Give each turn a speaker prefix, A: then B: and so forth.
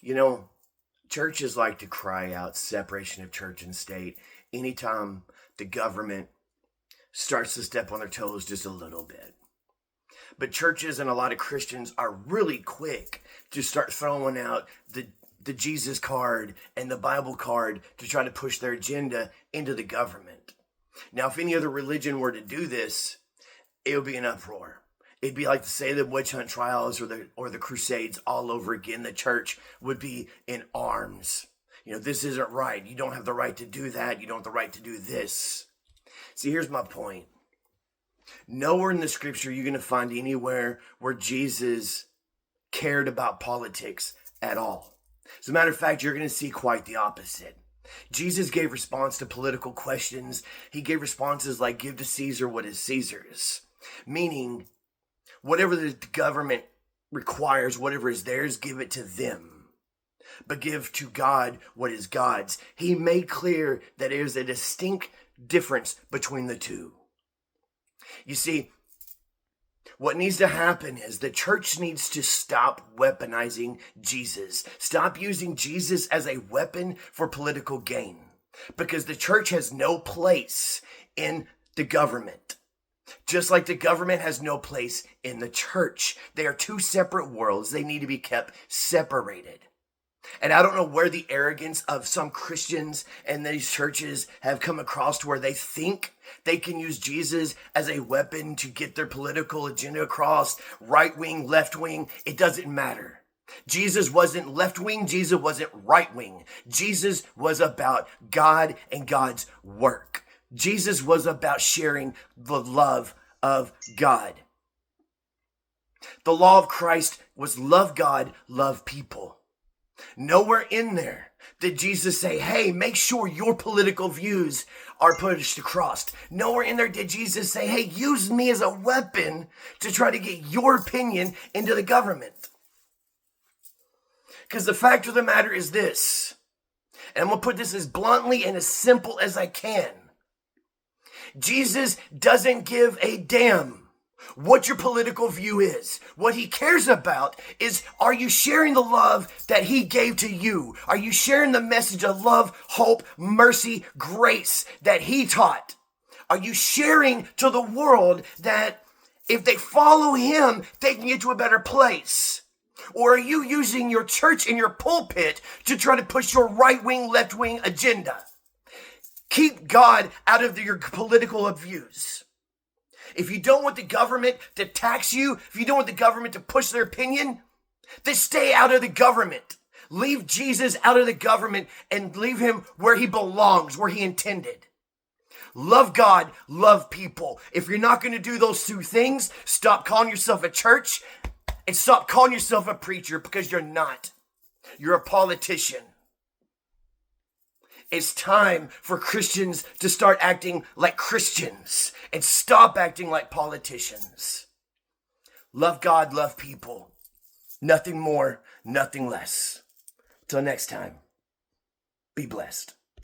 A: You know, churches like to cry out separation of church and state anytime the government starts to step on their toes just a little bit. But churches and a lot of Christians are really quick to start throwing out the Jesus card and the Bible card to try to push their agenda into the government. Now, if any other religion were to do this, it would be an uproar. It'd be like the Salem witch hunt trials or the Crusades all over again. The church would be in arms. This isn't right. You don't have the right to do that. You don't have the right to do this. See, here's my point. Nowhere in the scripture you're going to find anywhere where Jesus cared about politics at all. As a matter of fact, you're going to see quite the opposite. Jesus gave response to political questions. He gave responses like, give to Caesar what is Caesar's. Meaning, whatever the government requires, whatever is theirs, give it to them. But give to God what is God's. He made clear that there is a distinct difference between the two. You see, what needs to happen is the church needs to stop weaponizing Jesus. Stop using Jesus as a weapon for political gain. Because the church has no place in the government. Just like the government has no place in the church. They are two separate worlds. They need to be kept separated. And I don't know where the arrogance of some Christians and these churches have come across to where they think they can use Jesus as a weapon to get their political agenda across. Right wing, left wing, it doesn't matter. Jesus wasn't left wing. Jesus wasn't right wing. Jesus was about God and God's work. Jesus was about sharing the love of God. The law of Christ was love God, love people. Nowhere in there did Jesus say, hey, make sure your political views are pushed across. Nowhere in there did Jesus say, hey, use me as a weapon to try to get your opinion into the government. Because the fact of the matter is this, and I'm going to put this as bluntly and as simple as I can. Jesus doesn't give a damn what your political view is. What he cares about is, are you sharing the love that he gave to you? Are you sharing the message of love, hope, mercy, grace that he taught? Are you sharing to the world that if they follow him, they can get to a better place? Or are you using your church and your pulpit to try to push your right-wing, left-wing agenda? Keep God out of your political views. If you don't want the government to tax you, if you don't want the government to push their opinion, then stay out of the government. Leave Jesus out of the government and leave him where he belongs, where he intended. Love God, love people. If you're not going to do those two things, stop calling yourself a church and stop calling yourself a preacher, because you're not. You're a politician. It's time for Christians to start acting like Christians and stop acting like politicians. Love God, love people. Nothing more, nothing less. Till next time, be blessed.